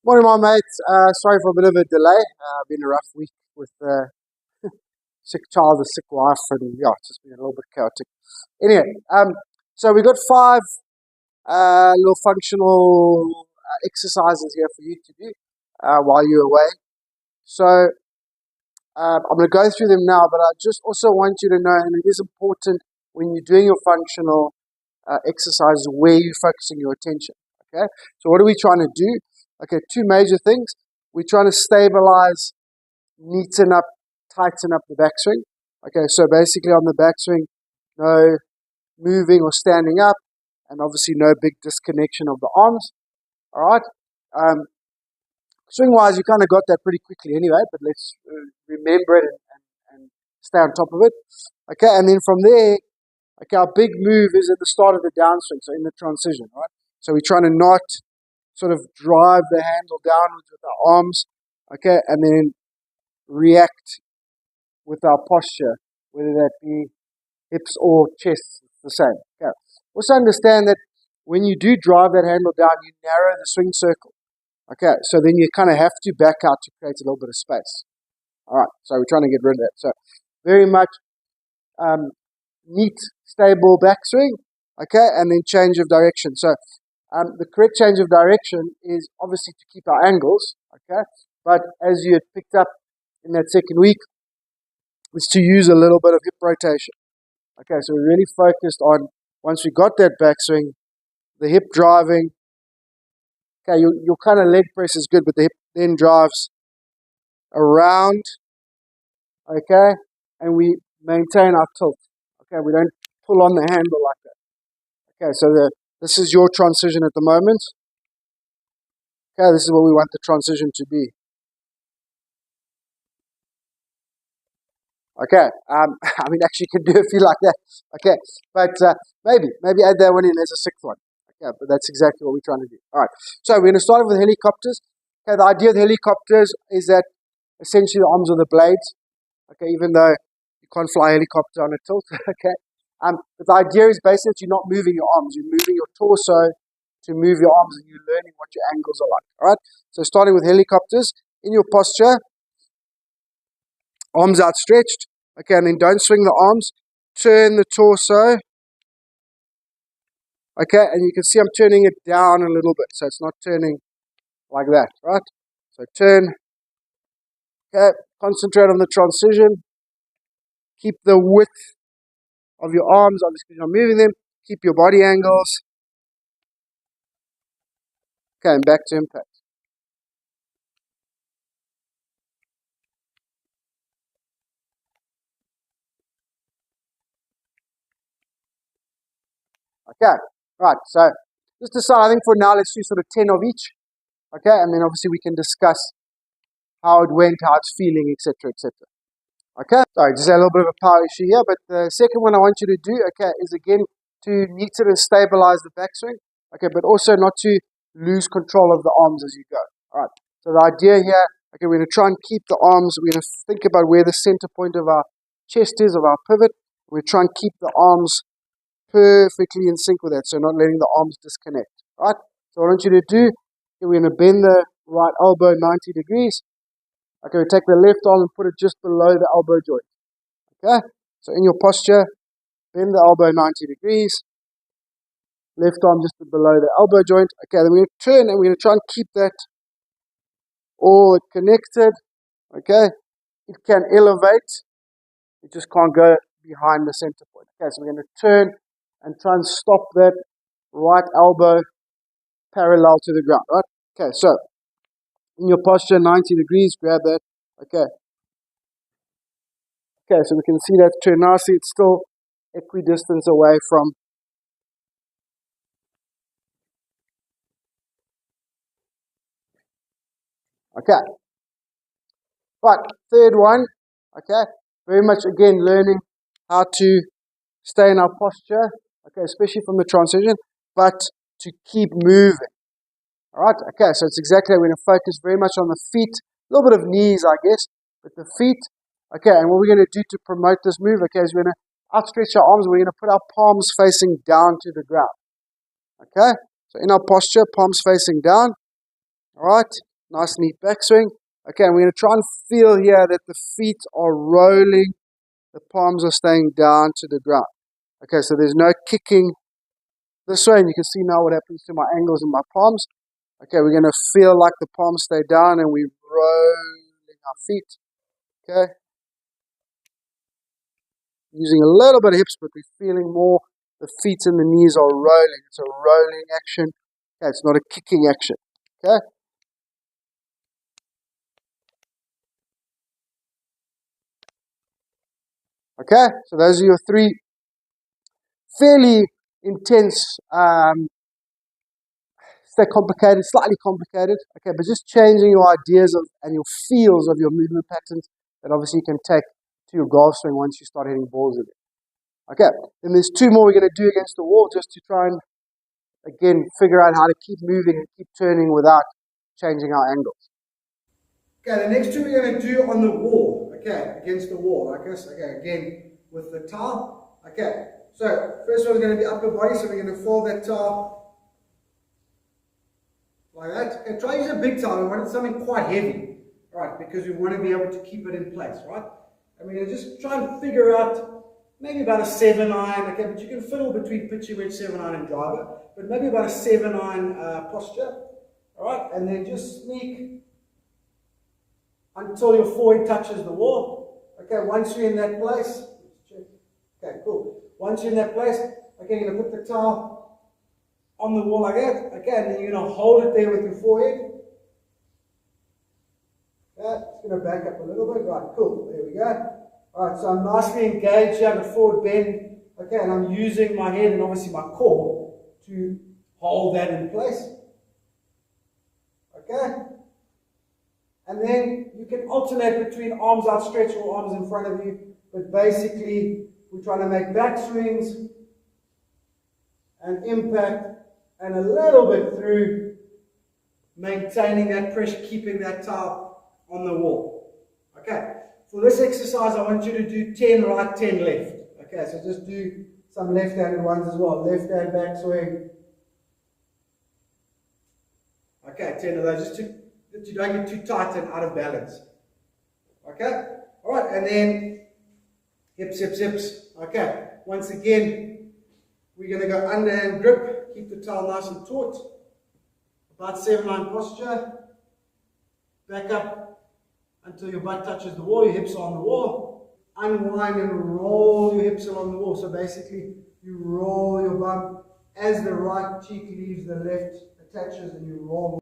Morning, my mates. Sorry for a bit of a delay. Been a rough week with sick child, a sick wife, and yeah, it's just been a little bit chaotic. Anyway, so we got five little functional exercises here for you to do while you're away. So I'm going to go through them now, but I just also want you to know, and it is important when you're doing your functional exercises, where you're focusing your attention. Okay, so what are we trying to do? Okay, two major things. We're trying to stabilize, neaten up, tighten up the backswing. Okay, so basically on the backswing, no moving or standing up, and obviously no big disconnection of the arms. All right. Swing-wise, you kind of got that pretty quickly anyway, but let's remember it and stay on top of it. Okay, and then from there, okay, our big move is at the start of the downswing, so in the transition, right? So we're trying to not sort of drive the handle downwards with our arms, okay, and then react with our posture, whether that be hips or chest, it's the same. Okay. Also understand that when you do drive that handle down, you narrow the swing circle. Okay, so then you kind of have to back out to create a little bit of space. All right, so we're trying to get rid of that. So very much neat, stable backswing, okay, and then change of direction. So the correct change of direction is obviously to keep our angles, okay, but as you had picked up in that second week, is to use a little bit of hip rotation. Okay, so we're really focused on, once we got that backswing, the hip driving. Okay, your kind of leg press is good, but the hip then drives around, okay, and we maintain our tilt. Okay, we don't pull on the handle like that. Okay, so this is your transition at the moment. Okay, this is what we want the transition to be. Okay, I mean, actually, you can do a few like that. Okay, but maybe add that one in as a sixth one. Okay, but that's exactly what we're trying to do. All right, so we're going to start with helicopters. Okay, the idea of the helicopters is that essentially the arms are the blades. Okay, even though you can't fly a helicopter on a tilt. Okay, but the idea is basically that you're not moving your arms; you're moving your torso to move your arms, and you're learning what your angles are like. All right, so starting with helicopters in your posture. Arms outstretched. Okay, and then don't swing the arms. Turn the torso. Okay, and you can see I'm turning it down a little bit, so it's not turning like that, right? So turn. Okay, concentrate on the transition. Keep the width of your arms, obviously you're not moving them. Keep your body angles. Okay, and back to impact. Okay, right, so just decide, I think for now, let's do sort of 10 of each. Okay, and then obviously we can discuss how it went, how it's feeling, etc., etc. Okay, sorry, just a little bit of a power issue here, but the second one I want you to do, okay, is again to neaten and stabilize the backswing, okay, but also not to lose control of the arms as you go. All right, so the idea here, okay, we're going to try and keep the arms, we're going to think about where the center point of our chest is, of our pivot. We're trying to keep the arms perfectly in sync with that, so not letting the arms disconnect. All right, so what I want you to do, okay, we're going to bend the right elbow 90 degrees. Okay, we take the left arm and put it just below the elbow joint. Okay, so in your posture, bend the elbow 90 degrees. Left arm just below the elbow joint. Okay, then we're going to turn and we're going to try and keep that all connected. Okay, it can elevate. It just can't go behind the center point. Okay, so we're going to turn and try and stop that right elbow parallel to the ground, right? Okay, so in your posture, 90 degrees, grab that. Okay. Okay, so we can see that turn nicely. It's still equidistance away from. Okay. Right, third one. Okay, very much again learning how to stay in our posture. Okay, especially from the transition, but to keep moving. All right. Okay, so it's exactly, we're going to focus very much on the feet, a little bit of knees, I guess, but the feet. Okay, and what we're going to do to promote this move, okay, is we're going to outstretch our arms. We're going to put our palms facing down to the ground. Okay, so in our posture, palms facing down. All right, Nice neat backswing. Okay, and we're going to try and feel here that the feet are rolling, the palms are staying down to the ground. Okay, so there's no kicking this way, and you can see now what happens to my angles in my palms. Okay, we're going to feel like the palms stay down and we're rolling our feet. Okay, using a little bit of hips, but we're feeling more the feet and the knees are rolling. It's a rolling action. Okay, it's not a kicking action. Okay. Okay, so those are your three fairly intense, stay complicated, slightly complicated, okay, but just changing your ideas of and your feels of your movement patterns that obviously you can take to your golf swing once you start hitting balls again. Okay, then there's two more we're going to do against the wall just to try and, again, figure out how to keep moving and keep turning without changing our angles. Okay, the next two we're going to do on the wall, okay, against the wall, I guess, okay, again, with the towel, okay. So, first one is going to be upper body, so we're going to fold that towel like that. Okay, try to use a big towel, we want something quite heavy, right, because we want to be able to keep it in place, right. And we're going to just try and figure out maybe about a 7-iron, okay, but you can fiddle between pitching wedge, 7-iron and driver, but maybe about a 7-iron posture, alright, and then just sneak until your forehead touches the wall. Okay, once you're in that place, okay, cool. Once you're in that place, okay, you're going to put the towel on the wall like that, okay, and then you're going to hold it there with your forehead. Okay, it's going to back up a little bit, right, cool, there we go. Alright, so I'm nicely engaged here, I'm forward bend, okay, and I'm using my head and obviously my core to hold that in place. Okay? And then you can alternate between arms outstretched or arms in front of you, but basically we're trying to make back swings and impact and a little bit through maintaining that pressure, keeping that towel on the wall. Okay? For this exercise, I want you to do 10 right, 10 left. Okay, so just do some left-handed ones as well. Left-hand backswing. Okay, 10 of those, just that you don't get too tight and out of balance. Okay, all right, and then hips, hips, hips. Okay, once again, we're going to go underhand grip. Keep the towel nice and taut. About 7-iron posture. Back up until your butt touches the wall, your hips are on the wall. Unwind and roll your hips along the wall. So basically, you roll your bum as the right cheek leaves the left, attaches, and you roll